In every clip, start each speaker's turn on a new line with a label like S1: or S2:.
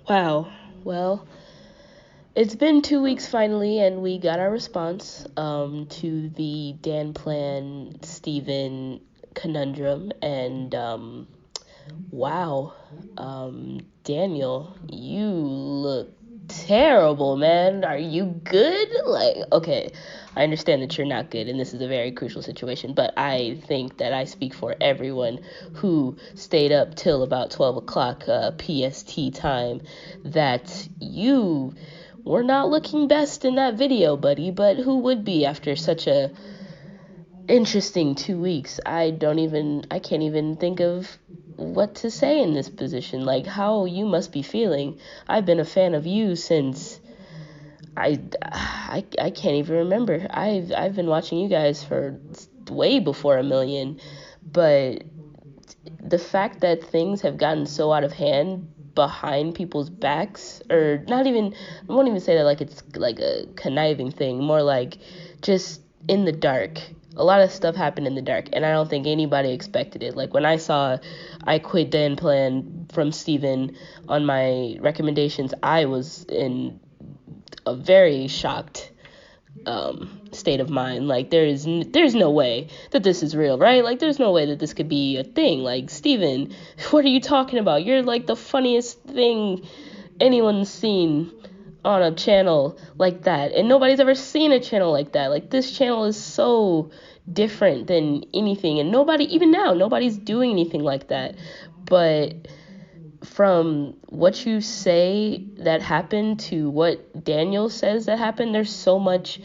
S1: Wow. Well, it's been 2 weeks finally, and we got our response to the DanPlan Steven conundrum. And wow, Daniel, you look terrible, man. Are you good? Like, okay, I understand that you're not good, and this is a very crucial situation, but I think that I speak for everyone who stayed up till about 12 o'clock PST time that you were not looking best in that video, buddy, but who would be after such a interesting 2 weeks? I can't even think of what to say in this position. Like, how you must be feeling. I've been a fan of you since I can't even remember. I've been watching you guys for way before a million, but the fact that things have gotten so out of hand behind people's backs, or not even, I won't even say that like it's like a conniving thing, more like just in the dark. A lot of stuff happened in the dark, and I don't think anybody expected it. Like when I saw I quit DanPlan from Steven on my recommendations, I was in a very shocked state of mind. Like there's no way that this is real, right? Like there's no way that this could be a thing. Like, Steven, what are you talking about? You're like the funniest thing anyone's seen on a channel like that, and nobody's ever seen a channel like that. Like, this channel is so different than anything, and nobody's doing anything like that. But from what you say that happened to what Daniel says that happened, there's so much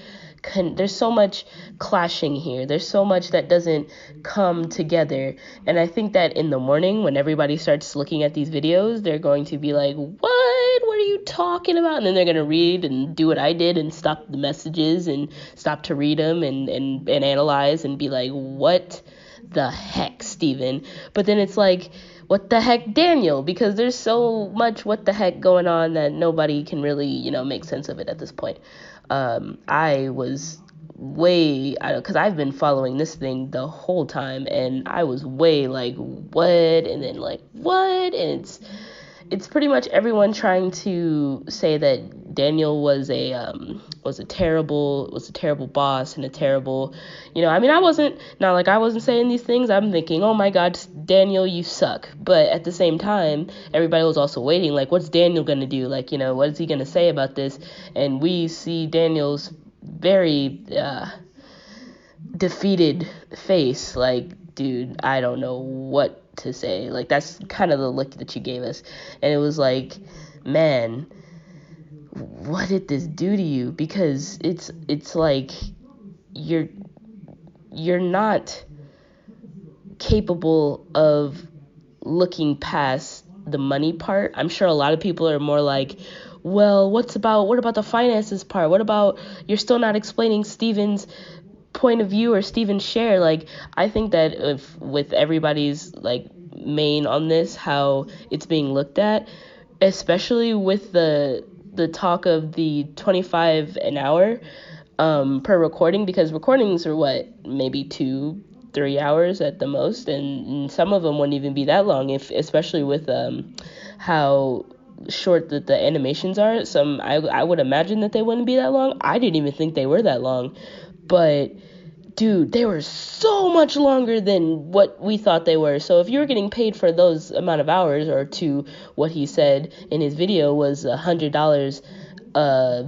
S1: clashing here. There's so much that doesn't come together. And I think that in the morning, when everybody starts looking at these videos, they're going to be like, what are you talking about? And then they're going to read and do what I did and stop the messages and stop to read them and analyze and be like, what the heck, Steven? But then it's like, what the heck, Daniel? Because there's so much what the heck going on that nobody can really, make sense of it at this point. I was because I've been following this thing the whole time, and I was way like, what? And then like, what? And it's pretty much everyone trying to say that Daniel was a terrible boss and a terrible, I mean, I wasn't saying these things. I'm thinking, oh my God, Daniel, you suck. But at the same time, everybody was also waiting, like, what's Daniel gonna do? Like, what is he gonna say about this? And we see Daniel's very defeated face, like, dude, I don't know what to say. Like, that's kind of the look that you gave us. And it was like, man, what did this do to you? Because it's like you're not capable of looking past the money part. I'm sure a lot of people are more like, well, what about the finances part? What about, you're still not explaining Steven's point of view or Steven's share? Like, I think that if with everybody's like main on this, how it's being looked at, especially with the talk of the 25 an hour per recording, because recordings are what, maybe 2-3 hours at the most, and some of them wouldn't even be that long, if especially with how short that the animations are. I would imagine that they wouldn't be that long. I didn't even think they were that long, but dude, they were so much longer than what we thought they were. So if you were getting paid for those amount of hours, or to what he said in his video was $100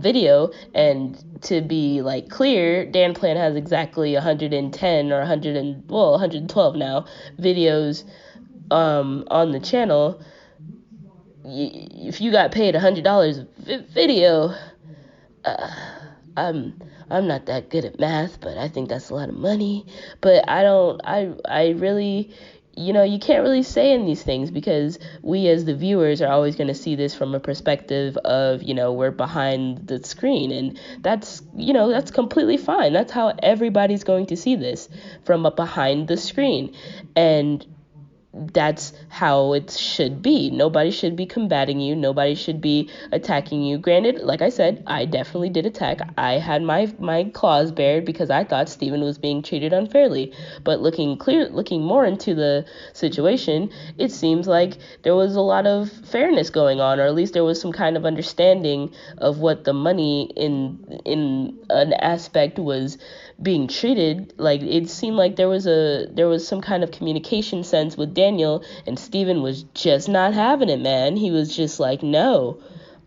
S1: video, and to be like clear, DanPlan has exactly 110 or 112 now videos on the channel. If you got paid $100 video, I'm not that good at math, but I think that's a lot of money. But I really, you can't really say in these things, because we as the viewers are always going to see this from a perspective of, we're behind the screen, and that's completely fine. That's how everybody's going to see this, from behind the screen. And that's how it should be. Nobody should be combating you. Nobody should be attacking you. Granted, like I said, I definitely did attack. I had my claws bared because I thought Steven was being treated unfairly. But looking more into the situation, it seems like there was a lot of fairness going on, or at least there was some kind of understanding of what the money in an aspect was being treated. Like, it seemed like there was some kind of communication sense with Daniel, and Steven was just not having it, man. He was just like, no,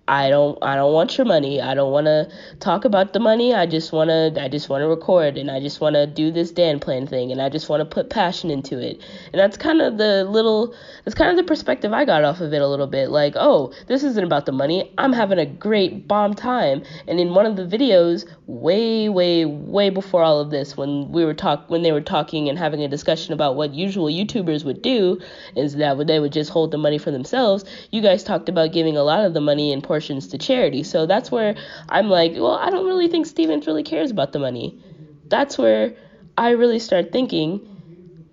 S1: I don't want your money. I don't want to talk about the money. I just want to record, and I just want to do this DanPlan thing, and I just want to put passion into it. And that's kind of the perspective I got off of it a little bit. Like, oh, this isn't about the money. I'm having a great bomb time. And in one of the videos, way before all of this, when they were talking and having a discussion about what usual YouTubers would do, is that they would just hold the money for themselves. You guys talked about giving a lot of the money in portions to charity. So that's where I'm like, well, I don't really think Steven really cares about the money. That's where I really start thinking,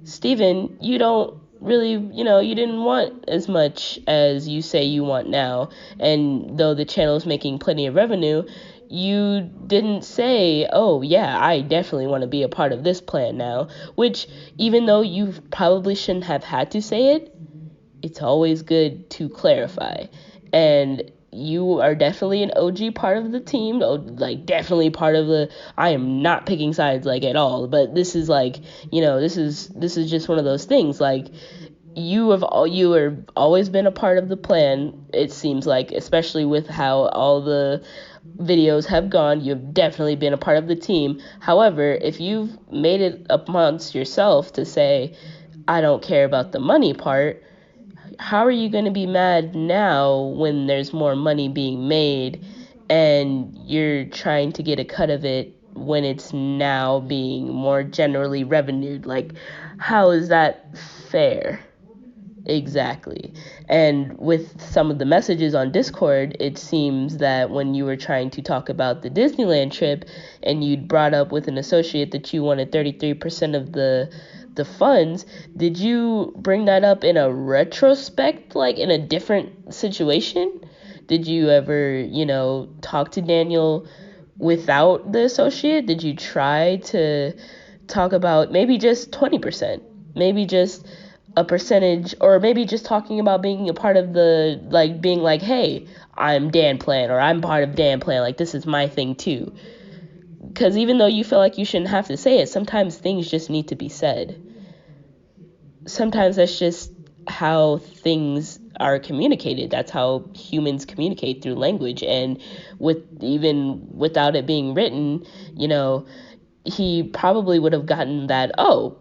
S1: Steven, you don't really, you didn't want as much as you say you want now. And though the channel is making plenty of revenue, you didn't say, oh yeah, I definitely want to be a part of this plan now. Which, even though you probably shouldn't have had to say it, it's always good to clarify. And you are definitely an OG part of the team, like definitely part of I am not picking sides like at all, but this is like, this is just one of those things. Like, you have always been a part of the plan, it seems like, especially with how all the videos have gone. You've definitely been a part of the team. However, if you've made it amongst yourself to say, I don't care about the money part, how are you going to be mad now when there's more money being made and you're trying to get a cut of it when it's now being more generally revenued? Like, how is that fair? Exactly. And with some of the messages on Discord, it seems that when you were trying to talk about the Disneyland trip and you'd brought up with an associate that you wanted 33% of the funds, did you bring that up in a retrospect, like in a different situation? Did you ever, talk to Daniel without the associate? Did you try to talk about maybe just 20%, maybe just a percentage, or maybe just talking about being a part of the, like, being like, hey, I'm DanPlan, or I'm part of DanPlan, like, this is my thing too? Because even though you feel like you shouldn't have to say it, sometimes things just need to be said. Sometimes that's just how things are communicated. That's how humans communicate, through language. And even without it being written, he probably would have gotten that, oh,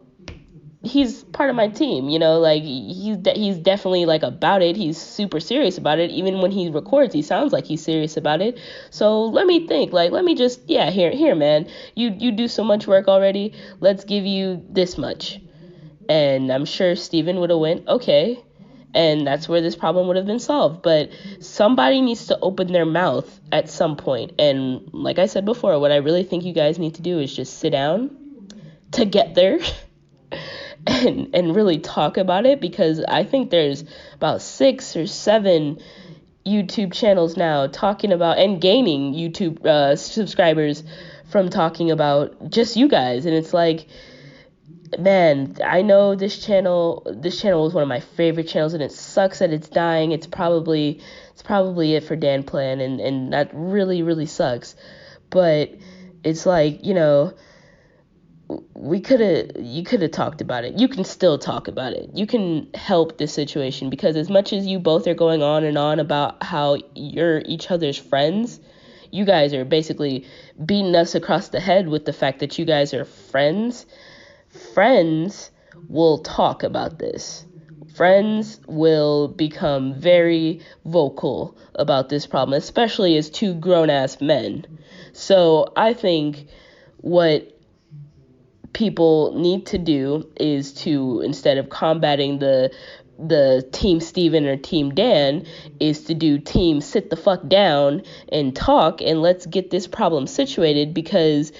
S1: he's part of my team, like, he's definitely, like, about it. He's super serious about it. Even when he records, he sounds like he's serious about it. So let me think, like, let me just, here, man, you do so much work already. Let's give you this much. And I'm sure Steven would have went, okay. And that's where this problem would have been solved. But somebody needs to open their mouth at some point. And like I said before, what I really think you guys need to do is just sit down together and really talk about it, because I think there's about 6 or 7 YouTube channels now talking about and gaining YouTube subscribers from talking about just you guys. And it's like, man, I know this channel is one of my favorite channels, and it sucks that it's dying. It's probably it for DanPlan, and that really, really sucks. But it's like, you could have talked about it. You can still talk about it. You can help this situation, because as much as you both are going on and on about how you're each other's friends, you guys are basically beating us across the head with the fact that you guys are friends. Friends will talk about this. Friends will become very vocal about this problem, especially as 2 grown-ass men. So I think what people need to do is to, instead of combating the Team Steven or Team Dan, is to do Team sit the fuck down and talk, and let's get this problem situated, because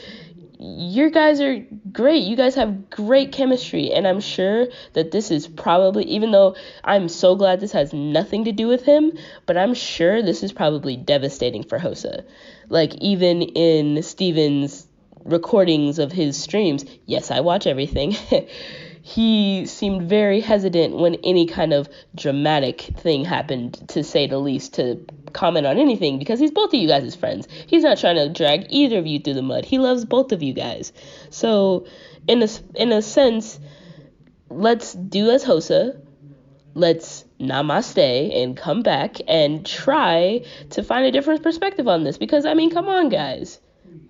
S1: you guys are great. You guys have great chemistry, and I'm sure that this is probably, even though I'm so glad this has nothing to do with him, but I'm sure this is probably devastating for Hosa. Like, even in Steven's recordings of his streams, yes, I watch everything, he seemed very hesitant when any kind of dramatic thing happened, to say the least, to comment on anything, because he's both of you guys' friends. He's not trying to drag either of you through the mud. He loves both of you guys. So in a sense, let's do as Hosa. Let's namaste and come back and try to find a different perspective on this, because I mean, come on, guys.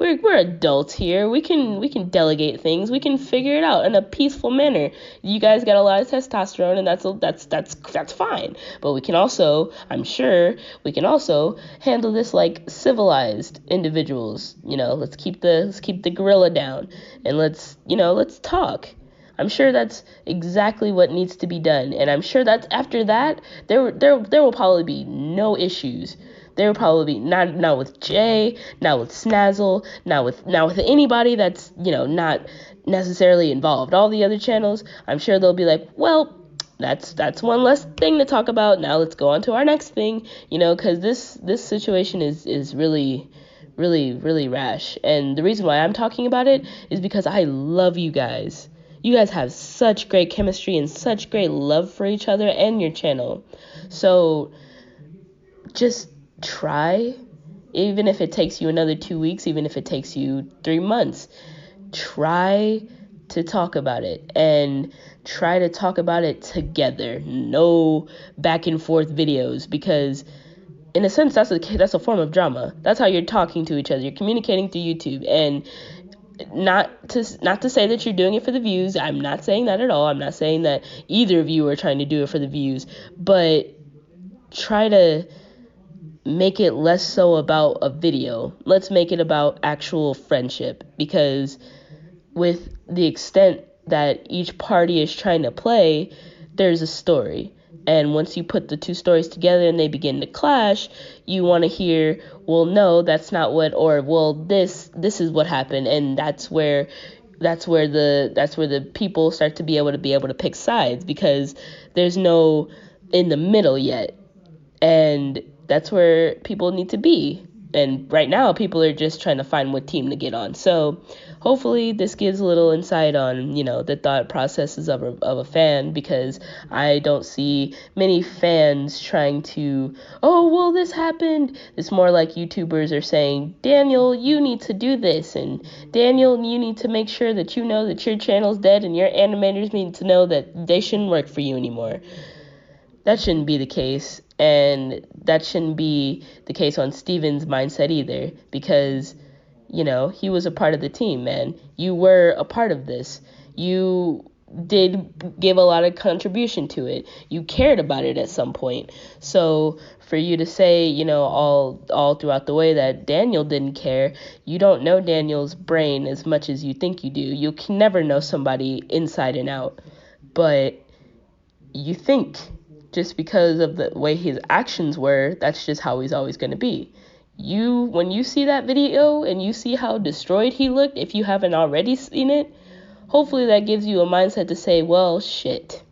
S1: We're adults here. We can delegate things. We can figure it out in a peaceful manner. You guys got a lot of testosterone, and that's fine. But we can also, I'm sure, we can also handle this like civilized individuals. Let's keep the gorilla down, and let's talk. I'm sure that's exactly what needs to be done, and I'm sure that's after that there will probably be no issues. There will probably be not with Jay, not with Snazzle, not with anybody that's not necessarily involved. All the other channels, I'm sure they'll be like, well, that's one less thing to talk about. Now let's go on to our next thing, because this situation is really, really, really rash. And the reason why I'm talking about it is because I love you guys. You guys have such great chemistry and such great love for each other and your channel. So just try, even if it takes you another 2 weeks, even if it takes you 3 months, try to talk about it, and try to talk about it together. No back and forth videos, because in a sense that's a form of drama. That's how you're talking to each other. You're communicating through YouTube, and not to say that you're doing it for the views. I'm not saying that at all. I'm not saying that either of you are trying to do it for the views, but try to make it less so about a video. Let's make it about actual friendship, because with the extent that each party is trying to play, there's a story. And once you put the two stories together and they begin to clash, you want to hear, well, no, that's not what, or well, this is what happened. And that's where the people start to be able to pick sides, because there's no in the middle yet. And that's where people need to be. And right now, people are just trying to find what team to get on. So hopefully this gives a little insight on, the thought processes of a fan, because I don't see many fans trying to, oh, well, this happened. It's more like YouTubers are saying, Daniel, you need to do this. And Daniel, you need to make sure that you know that your channel's dead, and your animators need to know that they shouldn't work for you anymore. That shouldn't be the case, and that shouldn't be the case on Steven's mindset either, because, he was a part of the team, man. You were a part of this. You did give a lot of contribution to it. You cared about it at some point. So for you to say, all throughout the way that Daniel didn't care, you don't know Daniel's brain as much as you think you do. You can never know somebody inside and out, but you think, just because of the way his actions were, that's just how he's always going to be. When you see that video and you see how destroyed he looked, if you haven't already seen it, hopefully that gives you a mindset to say, well, shit,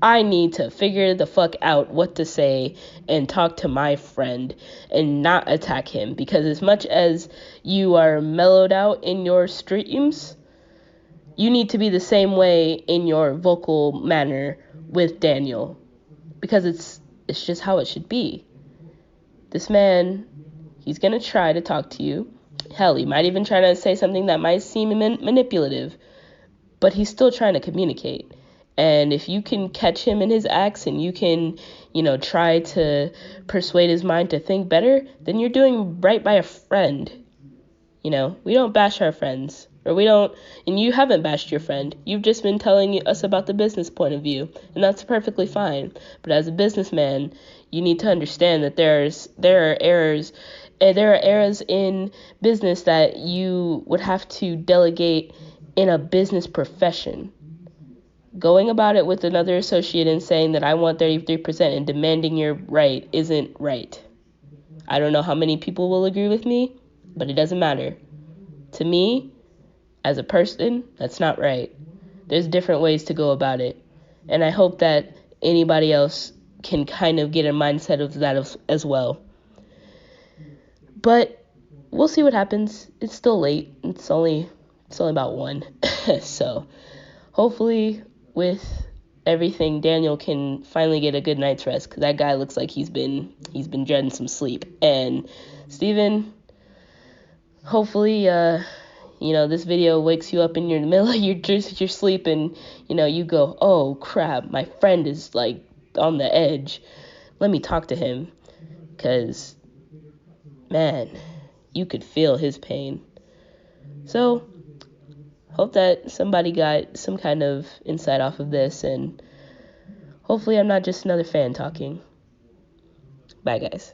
S1: I need to figure the fuck out what to say and talk to my friend and not attack him. Because as much as you are mellowed out in your streams, you need to be the same way in your vocal manner with Daniel. Because it's just how it should be. This man, he's going to try to talk to you. Hell, he might even try to say something that might seem manipulative. But he's still trying to communicate. And if you can catch him in his acts, and you can, try to persuade his mind to think better, then you're doing right by a friend. We don't bash our friends. And you haven't bashed your friend. You've just been telling us about the business point of view, and that's perfectly fine. But as a businessman, you need to understand that there are errors in business that you would have to delegate in a business profession. Going about it with another associate and saying that I want 33% and demanding your right isn't right. I don't know how many people will agree with me, but it doesn't matter. To me, as a person, that's not right. There's different ways to go about it. And I hope that anybody else can kind of get a mindset of that as well. But we'll see what happens. It's still late. It's only about 1. So hopefully with everything, Daniel can finally get a good night's rest, because that guy looks like he's been dreading some sleep. And Steven, hopefully this video wakes you up in the middle of your sleep, and you go, oh crap, my friend is like on the edge, let me talk to him, because man, you could feel his pain. So hope that somebody got some kind of insight off of this, and hopefully I'm not just another fan talking. Bye guys.